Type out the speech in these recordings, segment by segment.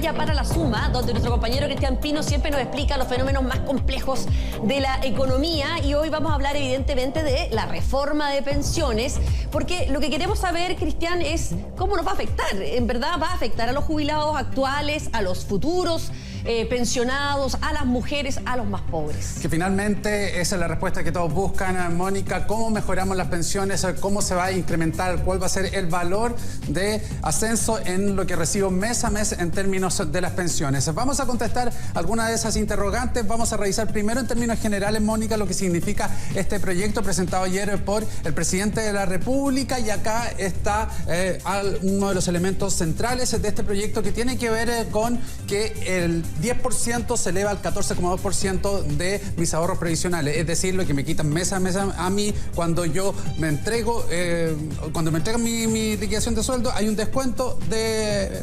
pantalla para La Suma, donde nuestro compañero Cristian Pino siempre nos explica los fenómenos más complejos de la economía, y hoy vamos a hablar evidentemente de la reforma de pensiones, porque lo que queremos saber, Cristian, es cómo nos va a afectar. En verdad va a afectar a los jubilados actuales, a los futuros pensionados, a las mujeres, a los más pobres. Que finalmente esa es la respuesta que todos buscan, Mónica. ¿Cómo mejoramos las pensiones? ¿Cómo se va a incrementar? ¿Cuál va a ser el valor de ascenso en lo que recibo mes a mes en términos de las pensiones? Vamos a contestar algunas de esas interrogantes. Vamos a revisar primero en términos generales, Mónica, lo que significa este proyecto presentado ayer por el presidente de la República, y acá está uno de los elementos centrales de este proyecto, que tiene que ver con que el 10% se eleva al 14,2% de mis ahorros previsionales, es decir, lo que me quitan mes a mes a mí cuando yo me entrego, cuando me entregan mi liquidación de sueldo, hay un descuento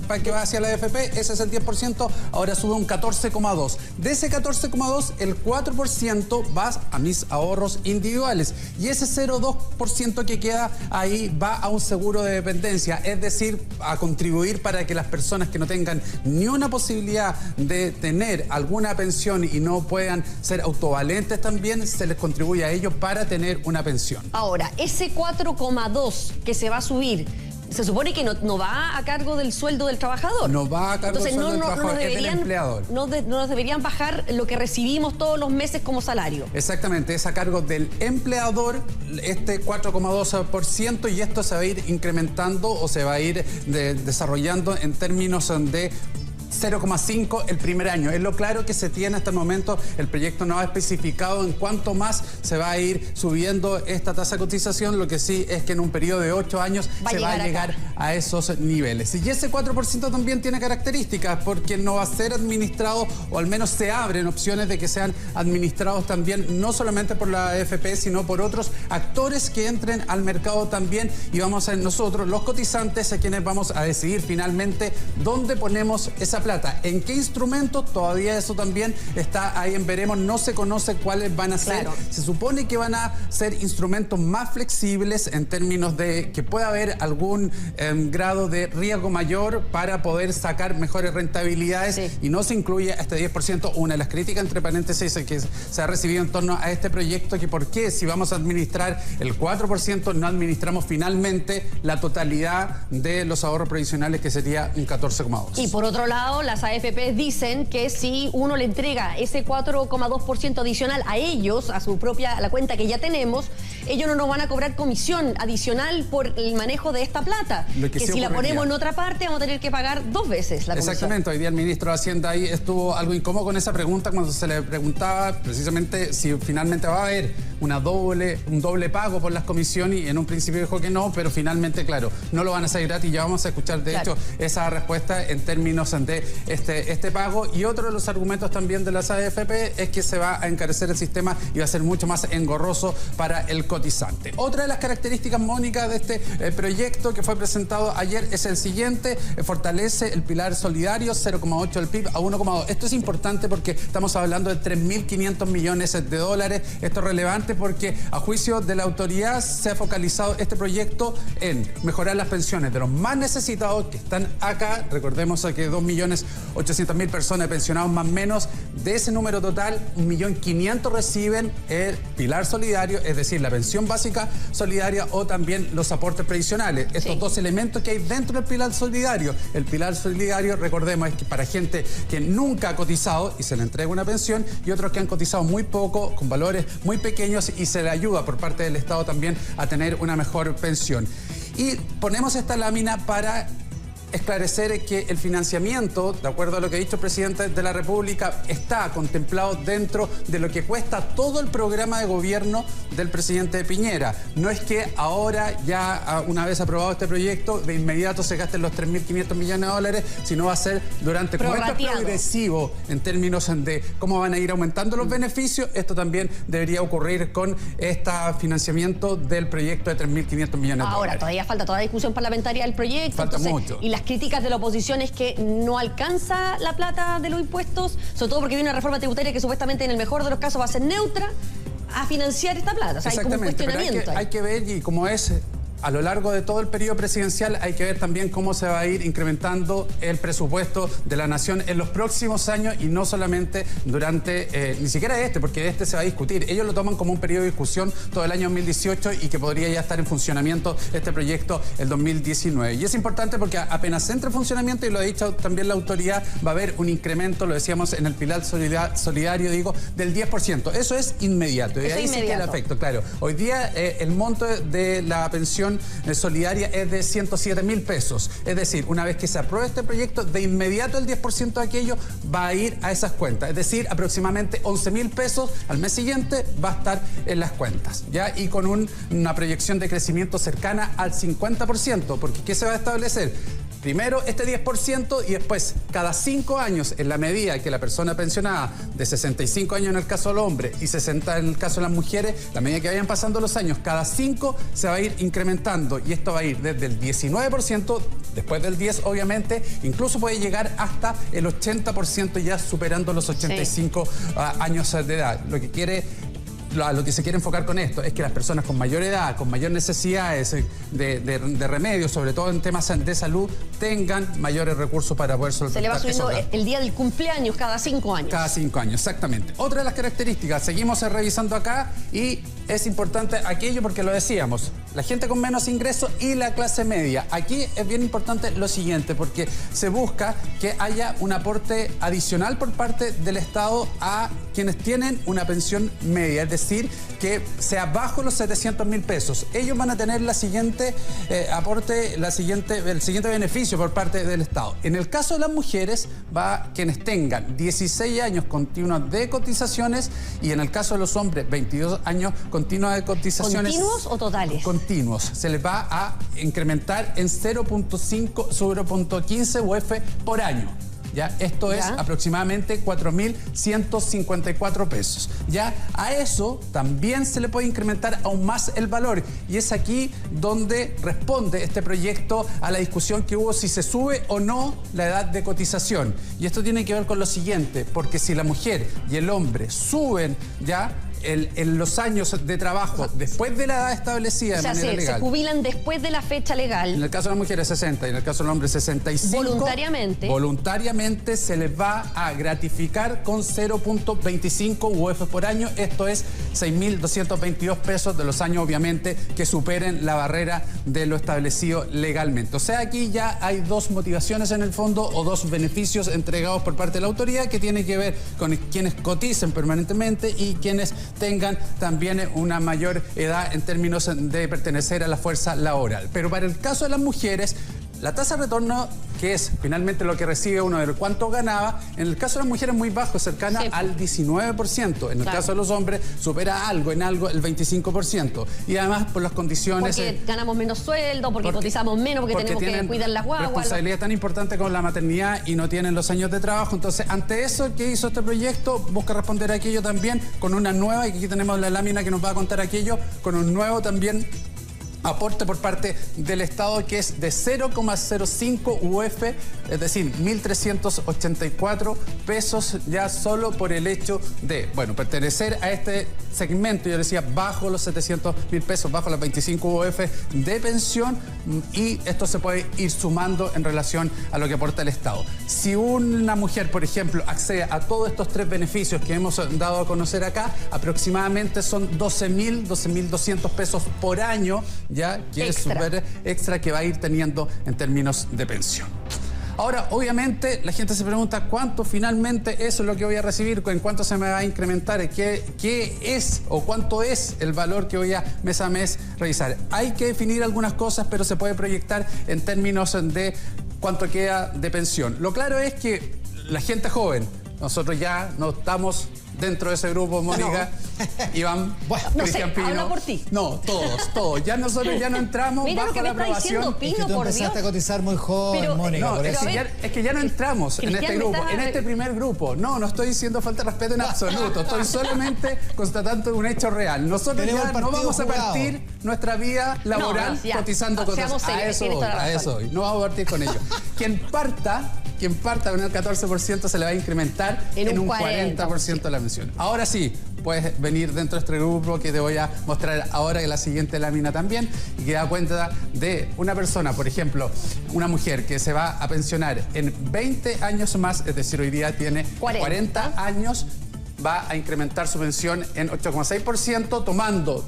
para que va hacia la AFP, ese es el 10%, ahora sube un 14,2%. De ese 14,2%, el 4% va a mis ahorros individuales, y ese 0,2% que queda ahí va a un seguro de dependencia, es decir, a contribuir para que las personas que no tengan ni una posibilidad de tener alguna pensión y no puedan ser autovalentes, también se les contribuye a ellos para tener una pensión. Ahora, ese 4,2 que se va a subir, se supone que no va a cargo del sueldo del trabajador. No va a cargo del sueldo del trabajador, es del empleador. No nos deberían bajar lo que recibimos todos los meses como salario. Exactamente, es a cargo del empleador este 4,2%, y esto se va a ir incrementando o se va a ir desarrollando en términos de 0,5 el primer año. Es lo claro que se tiene hasta el momento. El proyecto no ha especificado en cuánto más se va a ir subiendo esta tasa de cotización. Lo que sí es que en un periodo de 8 años se va a llegar a esos niveles. Y ese 4% también tiene características, porque no va a ser administrado, o al menos se abren opciones de que sean administrados también, no solamente por la AFP, sino por otros actores que entren al mercado también. Y vamos a ser nosotros, los cotizantes, a quienes vamos a decidir finalmente dónde ponemos esa plata, en qué instrumento. Todavía eso también está ahí en veremos, no se conoce cuáles van a ser. Claro. Se supone que van a ser instrumentos más flexibles en términos de que pueda haber algún grado de riesgo mayor para poder sacar mejores rentabilidades, sí. Y no se incluye este 10%. Una de las críticas, entre paréntesis, que se ha recibido en torno a este proyecto, que por qué, si vamos a administrar el 4%, no administramos finalmente la totalidad de los ahorros previsionales, que sería un 14,2%. Y por otro lado, las AFP dicen que si uno le entrega ese 4,2% adicional a ellos, a la cuenta que ya tenemos, ellos no nos van a cobrar comisión adicional por el manejo de esta plata. Que si la ponemos en otra parte, vamos a tener que pagar 2 veces la comisión. Exactamente. Hoy día el ministro de Hacienda ahí estuvo algo incómodo con esa pregunta, cuando se le preguntaba precisamente si finalmente va a haber un doble pago por las comisiones, y en un principio dijo que no, pero finalmente, claro, no lo van a hacer gratis. Ya vamos a escuchar, de hecho, esa respuesta en términos de este pago. Y otro de los argumentos también de las AFP es que se va a encarecer el sistema y va a ser mucho más engorroso para el cotizante. Otra de las características, Mónica, de este proyecto que fue presentado ayer es el siguiente: fortalece el pilar solidario, 0,8 del PIB a 1,2. Esto es importante porque estamos hablando de 3.500 millones de dólares. Esto es relevante porque, a juicio de la autoridad, se ha focalizado este proyecto en mejorar las pensiones de los más necesitados que están acá. Recordemos que 2.800.000 personas pensionados más o menos. De ese número total, 1.500.000 reciben el pilar solidario, es decir, la pensión básica solidaria, o también los aportes previsionales. Estos dos elementos que hay dentro del pilar solidario. El pilar solidario, recordemos, es que para gente que nunca ha cotizado y se le entrega una pensión, y otros que han cotizado muy poco, con valores muy pequeños, y se le ayuda por parte del Estado también a tener una mejor pensión. Y ponemos esta lámina para esclarecer que el financiamiento, de acuerdo a lo que ha dicho el presidente de la República, está contemplado dentro de lo que cuesta todo el programa de gobierno del presidente Piñera. No es que ahora, ya una vez aprobado este proyecto, de inmediato se gasten los 3.500 millones de dólares, sino va a ser durante, como esto es progresivo en términos de cómo van a ir aumentando los beneficios. Esto también debería ocurrir con este financiamiento del proyecto de 3.500 millones de dólares. Ahora, todavía falta toda la discusión parlamentaria del proyecto. Falta mucho. Y las críticas de la oposición es que no alcanza la plata de los impuestos, sobre todo porque viene una reforma tributaria que supuestamente en el mejor de los casos va a ser neutra, a financiar esta plata. O sea, hay como un cuestionamiento. Pero hay que ver, y como es a lo largo de todo el periodo presidencial hay que ver también cómo se va a ir incrementando el presupuesto de la nación en los próximos años y no solamente durante, ni siquiera porque se va a discutir. Ellos lo toman como un periodo de discusión todo el año 2018 y que podría ya estar en funcionamiento este proyecto el 2019. Y es importante porque apenas entre en funcionamiento, y lo ha dicho también la autoridad, va a haber un incremento, lo decíamos en el pilar solidario, del 10%. Eso es inmediato. Y ahí sí que el efecto, claro. Hoy día el monto de la pensión solidaria es de 107.000 pesos. Es decir, una vez que se apruebe este proyecto, de inmediato el 10% de aquello va a ir a esas cuentas. Es decir, aproximadamente 11.000 pesos al mes siguiente va a estar en las cuentas, ¿ya? Y con una proyección de crecimiento cercana al 50%, porque ¿qué se va a establecer? Primero este 10% y después cada 5 años, en la medida que la persona pensionada de 65 años en el caso del hombre y 60 en el caso de las mujeres, la medida que vayan pasando los años, cada 5 se va a ir incrementando y esto va a ir desde el 19%, después del 10 obviamente, incluso puede llegar hasta el 80% ya superando los 85 años de edad. Lo que se quiere enfocar con esto es que las personas con mayor edad, con mayor necesidades de remedios, sobre todo en temas de salud, tengan mayores recursos para poder solventar. Se le va subiendo el día del cumpleaños cada 5 años. Cada 5 años, exactamente. Otra de las características, seguimos revisando acá y es importante aquello porque lo decíamos, la gente con menos ingresos y la clase media. Aquí es bien importante lo siguiente, porque se busca que haya un aporte adicional por parte del Estado a quienes tienen una pensión media, es decir, que sea bajo los 700.000 pesos. Ellos van a tener el siguiente beneficio por parte del Estado. En el caso de las mujeres, va quienes tengan 16 años continuos de cotizaciones y en el caso de los hombres, 22 años continuos de cotizaciones. ¿Continuos o totales? Continuos. Se les va a incrementar en 0.15 UF por año. ¿Ya? Esto es aproximadamente 4.154 pesos. ¿Ya? A eso también se le puede incrementar aún más el valor. Y es aquí donde responde este proyecto a la discusión que hubo si se sube o no la edad de cotización. Y esto tiene que ver con lo siguiente, porque si la mujer y el hombre suben ya en los años de trabajo después de la edad establecida de manera legal. Se jubilan después de la fecha legal. En el caso de las mujeres 60 y en el caso del hombre 65. Voluntariamente. Voluntariamente se les va a gratificar con 0.25 UF por año. Esto es 6.222 pesos de los años, obviamente, que superen la barrera de lo establecido legalmente. O sea, aquí ya hay dos motivaciones en el fondo o dos beneficios entregados por parte de la autoridad que tienen que ver con quienes coticen permanentemente y quienes tengan también una mayor edad en términos de pertenecer a la fuerza laboral. Pero para el caso de las mujeres, la tasa de retorno, que es finalmente lo que recibe uno de cuánto ganaba, en el caso de las mujeres muy bajo, cercana al 19%. En el caso de los hombres supera el 25%. Y además por las condiciones... Porque ganamos menos sueldo, porque cotizamos menos, porque tenemos que cuidar las guaguas. Responsabilidad tan importante como la maternidad y no tienen los años de trabajo. Entonces, ante eso, ¿qué hizo este proyecto? Busca responder a aquello también con una nueva, y aquí tenemos la lámina que nos va a contar aquello, con un nuevo también aporte por parte del Estado que es de 0,05 UF, es decir, 1.384 pesos ya solo por el hecho de, pertenecer a este segmento, yo decía, bajo los 700.000 pesos, bajo los 25 UF de pensión, y esto se puede ir sumando en relación a lo que aporta el Estado. Si una mujer, por ejemplo, accede a todos estos tres beneficios que hemos dado a conocer acá, aproximadamente son 12.200 pesos por año, ya que es súper extra que va a ir teniendo en términos de pensión. Ahora, obviamente, la gente se pregunta cuánto finalmente eso es lo que voy a recibir, en cuánto se me va a incrementar, qué es o cuánto es el valor que voy a mes revisar. Hay que definir algunas cosas, pero se puede proyectar en términos de cuánto queda de pensión. Lo claro es que la gente joven, nosotros ya no estamos dentro de ese grupo, Mónica, Iván, Cristian Pino. Habla por ti. No, todos. Ya nosotros ya no entramos bajo la aprobación. Es que tú empezaste a cotizar muy joven, Mónica. No, es que ya no entramos en este grupo, en este primer grupo. No estoy diciendo falta de respeto en absoluto. Estoy solamente constatando un hecho real. Nosotros ya no vamos a partir nuestra vida laboral cotizando cosas. A eso hoy. No vamos a partir con ello. Quien parta quien parta con el 14% se le va a incrementar en un 40% la pensión. Ahora sí, puedes venir dentro de este grupo que te voy a mostrar ahora en la siguiente lámina también, y que da cuenta de una persona, por ejemplo, una mujer que se va a pensionar en 20 años más, es decir, hoy día tiene 40 años, va a incrementar su pensión en 8,6%,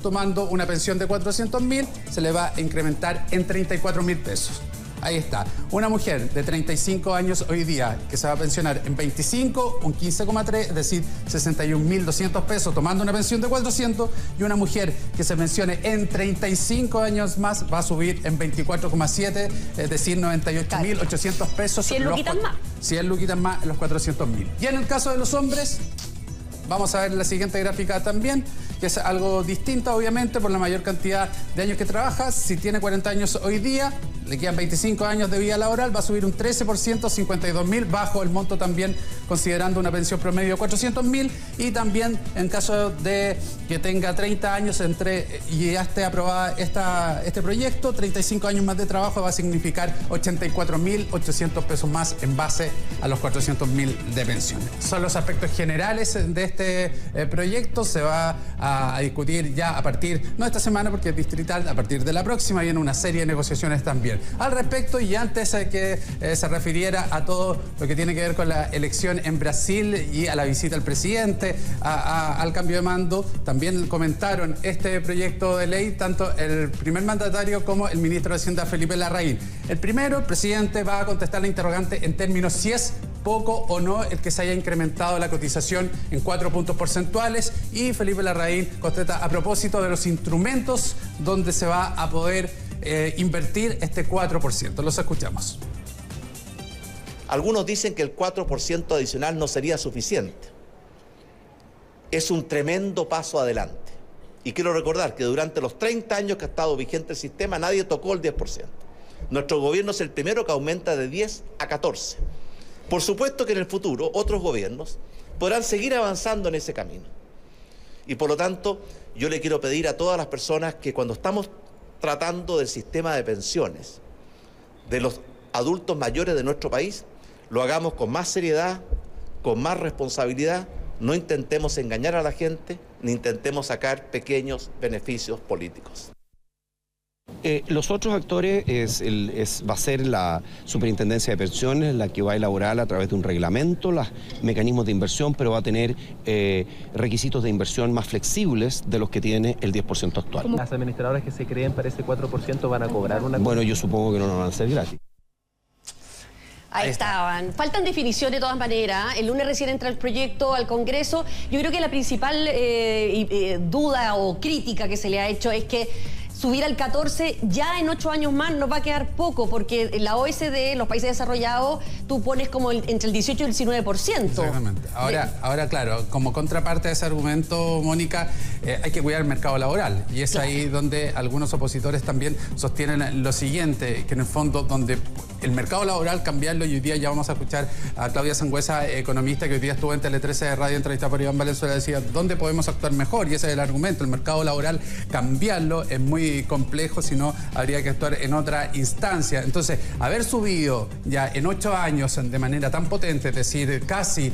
tomando una pensión de 400.000, se le va a incrementar en 34.000 pesos. Ahí está. Una mujer de 35 años hoy día que se va a pensionar en 25, un 15,3, es decir, 61.200 pesos tomando una pensión de 400, y una mujer que se pensione en 35 años más va a subir en 24,7, es decir, 98.800 pesos. 100 luquitas más. 100 luquitas más en los 400.000. Y en el caso de los hombres, vamos a ver la siguiente gráfica también, que es algo distinto, obviamente, por la mayor cantidad de años que trabaja. Si tiene 40 años hoy día, le quedan 25 años de vida laboral, va a subir un 13%, 52.000, bajo el monto también, considerando una pensión promedio de 400.000. Y también, en caso de que tenga 30 años y ya esté aprobada este proyecto, 35 años más de trabajo va a significar 84.800 pesos más en base a los 400.000 de pensiones. Son los aspectos generales de este proyecto. Se va a discutir ya a partir, no esta semana porque es distrital, a partir de la próxima viene una serie de negociaciones también al respecto. Y antes que se refiriera a todo lo que tiene que ver con la elección en Brasil y a la visita del presidente, al cambio de mando, también comentaron este proyecto de ley tanto el primer mandatario como el ministro de Hacienda, Felipe Larraín. El primero, el presidente va a contestar la interrogante en términos si es poco o no el que se haya incrementado la cotización en 4 puntos porcentuales, y Felipe Larraín contesta a propósito de los instrumentos donde se va a poder invertir este 4%. Los escuchamos. Algunos dicen que el 4% adicional no sería suficiente. Es un tremendo paso adelante. Y quiero recordar que durante los 30 años que ha estado vigente el sistema, nadie tocó el 10%. Nuestro gobierno es el primero que aumenta de 10 a 14. Por supuesto que en el futuro otros gobiernos podrán seguir avanzando en ese camino. Y por lo tanto, yo le quiero pedir a todas las personas que cuando estamos tratando del sistema de pensiones de los adultos mayores de nuestro país, lo hagamos con más seriedad, con más responsabilidad, no intentemos engañar a la gente, ni intentemos sacar pequeños beneficios políticos. Los otros actores va a ser la Superintendencia de Pensiones, la que va a elaborar a través de un reglamento los mecanismos de inversión, pero va a tener requisitos de inversión más flexibles de los que tiene el 10% actual. ¿Las administradoras que se creen para ese 4% van a cobrar una...? Bueno, yo supongo que no nos van a ser gratis. Ahí estaban. Faltan definiciones de todas maneras. El lunes recién entra el proyecto al Congreso. Yo creo que la principal duda o crítica que se le ha hecho es que subir al 14 ya en 8 años más nos va a quedar poco, porque en la OECD, los países desarrollados, tú pones como entre el 18 y el 19%. Exactamente. Ahora, claro, como contraparte de ese argumento, Mónica, hay que cuidar el mercado laboral. Y es ahí donde algunos opositores también sostienen lo siguiente, que en el fondo donde el mercado laboral cambiarlo, y hoy día ya vamos a escuchar a Claudia Sangüesa, economista, que hoy día estuvo en Tele 13 de radio entrevistada por Iván Valenzuela, decía, ¿dónde podemos actuar mejor? Y ese es el argumento, el mercado laboral, cambiarlo es muy complejo, si no habría que actuar en otra instancia. Entonces, haber subido ya en 8 años de manera tan potente, es decir, casi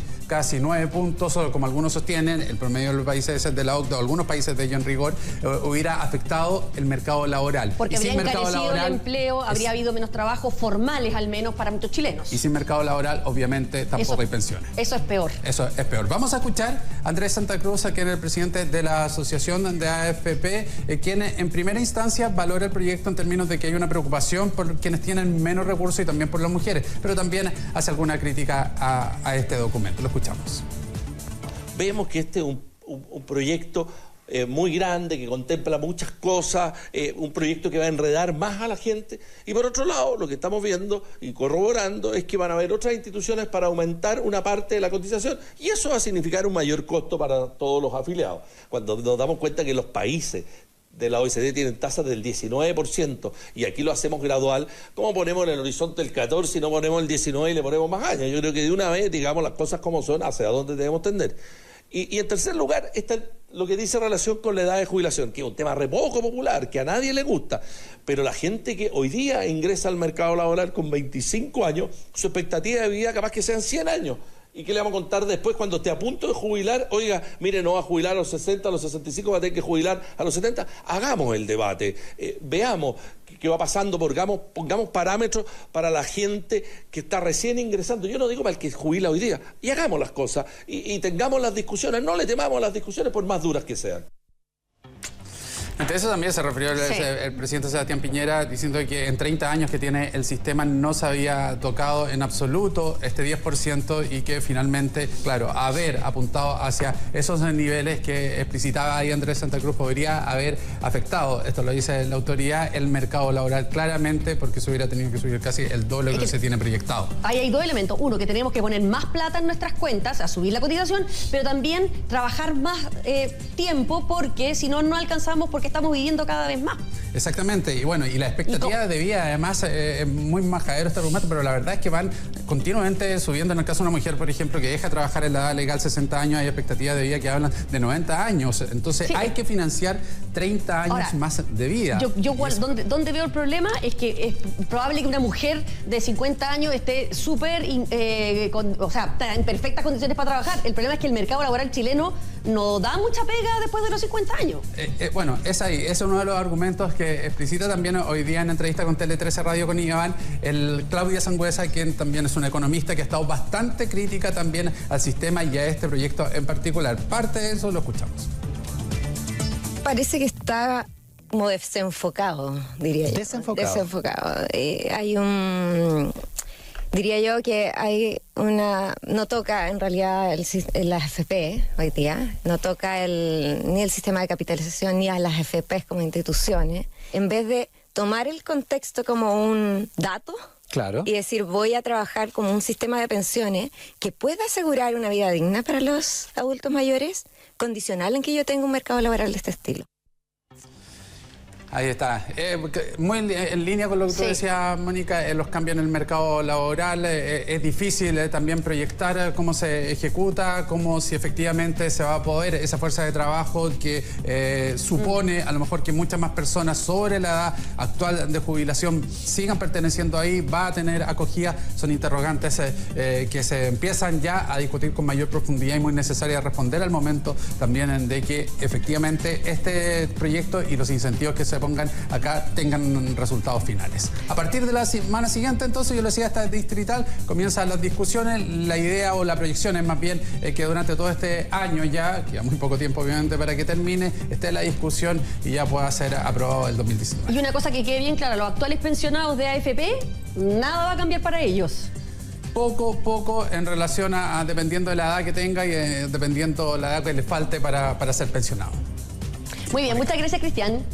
9 puntos, o como algunos sostienen, el promedio de los países de la OCDE o algunos países de ello en rigor, hubiera afectado el mercado laboral. Porque habría encarecido el empleo, habría habido menos trabajos formales, al menos para muchos chilenos. Y sin mercado laboral, obviamente, tampoco hay pensiones. Eso es peor. Eso es peor. Vamos a escuchar a Andrés Santa Cruz, quien es el presidente de la Asociación de AFP, quien en primera instancia valora el proyecto en términos de que hay una preocupación por quienes tienen menos recursos y también por las mujeres, pero también hace alguna crítica a este documento. Lo escuchamos. Vemos que este es un proyecto muy grande, que contempla muchas cosas, un proyecto que va a enredar más a la gente, y por otro lado, lo que estamos viendo y corroborando es que van a haber otras instituciones para aumentar una parte de la cotización, y eso va a significar un mayor costo para todos los afiliados. Cuando nos damos cuenta que los países de la OECD tienen tasas del 19%, y aquí lo hacemos gradual, ¿cómo ponemos en el horizonte el 14 y no ponemos el 19 y le ponemos más años? Yo creo que de una vez, digamos las cosas como son, hacia dónde debemos tender. Y en tercer lugar está lo que dice relación con la edad de jubilación, que es un tema re poco popular, que a nadie le gusta, pero la gente que hoy día ingresa al mercado laboral con 25 años, su expectativa de vida capaz que sean 100 años. ¿Y qué le vamos a contar después cuando esté a punto de jubilar? Oiga, mire, no va a jubilar a los 60, a los 65, va a tener que jubilar a los 70. Hagamos el debate, veamos qué va pasando, pongamos parámetros para la gente que está recién ingresando. Yo no digo para el que jubila hoy día, y hagamos las cosas, y tengamos las discusiones, no le temamos a las discusiones por más duras que sean. Ante eso también se refirió el presidente Sebastián Piñera diciendo que en 30 años que tiene el sistema no se había tocado en absoluto este 10% y que finalmente, claro, haber apuntado hacia esos niveles que explicitaba ahí Andrés Santa Cruz podría haber afectado, esto lo dice la autoridad, el mercado laboral claramente porque se hubiera tenido que subir casi el doble de lo que se tiene proyectado. Ahí hay dos elementos. Uno, que tenemos que poner más plata en nuestras cuentas, a subir la cotización, pero también trabajar más tiempo porque si no, no alcanzamos porque estamos viviendo cada vez más. Exactamente, y bueno, y la expectativa de vida, además, es muy majadero este argumento, pero la verdad es que van continuamente subiendo. En el caso de una mujer, por ejemplo, que deja de trabajar en la edad legal 60 años, hay expectativas de vida que hablan de 90 años. Entonces, hay que financiar 30 años más de vida. ¿Dónde veo el problema? Es que es probable que una mujer de 50 años esté súper, o sea, está en perfectas condiciones para trabajar. El problema es que el mercado laboral chileno no da mucha pega después de los 50 años. Bueno, es ahí. Ese es uno de los argumentos que explicita también hoy día en entrevista con Tele 13 Radio con Iván, el Claudia Sangüesa, quien también es una economista que ha estado bastante crítica también al sistema y a este proyecto en particular. Parte de eso lo escuchamos. Parece que está como desenfocado, diría yo. Desenfocado. Hay un... Diría yo que hay una... No toca en realidad las AFP hoy día, no toca ni el sistema de capitalización ni a las AFP como instituciones. En vez de tomar el contexto como un dato, claro, y decir voy a trabajar como un sistema de pensiones que pueda asegurar una vida digna para los adultos mayores, condicional en que yo tenga un mercado laboral de este estilo. Ahí está. Muy en línea con lo que tú decías, Mónica, los cambios en el mercado laboral. Es difícil también proyectar cómo se ejecuta, cómo si efectivamente se va a poder esa fuerza de trabajo que supone a lo mejor que muchas más personas sobre la edad actual de jubilación sigan perteneciendo ahí, va a tener acogida. Son interrogantes que se empiezan ya a discutir con mayor profundidad y muy necesaria responder al momento también de que efectivamente este proyecto y los incentivos que se pongan acá tengan resultados finales. A partir de la semana siguiente, entonces, yo le decía, esta distrital, comienzan las discusiones. La idea o la proyección es más bien que durante todo este año ya, queda muy poco tiempo obviamente para que termine, esté la discusión y ya pueda ser aprobado el 2019. Y una cosa que quede bien clara, los actuales pensionados de AFP, nada va a cambiar para ellos. Poco en relación a dependiendo de la edad que tenga y dependiendo de la edad que le falte para ser pensionado. Muy bien, muchas gracias, Cristian.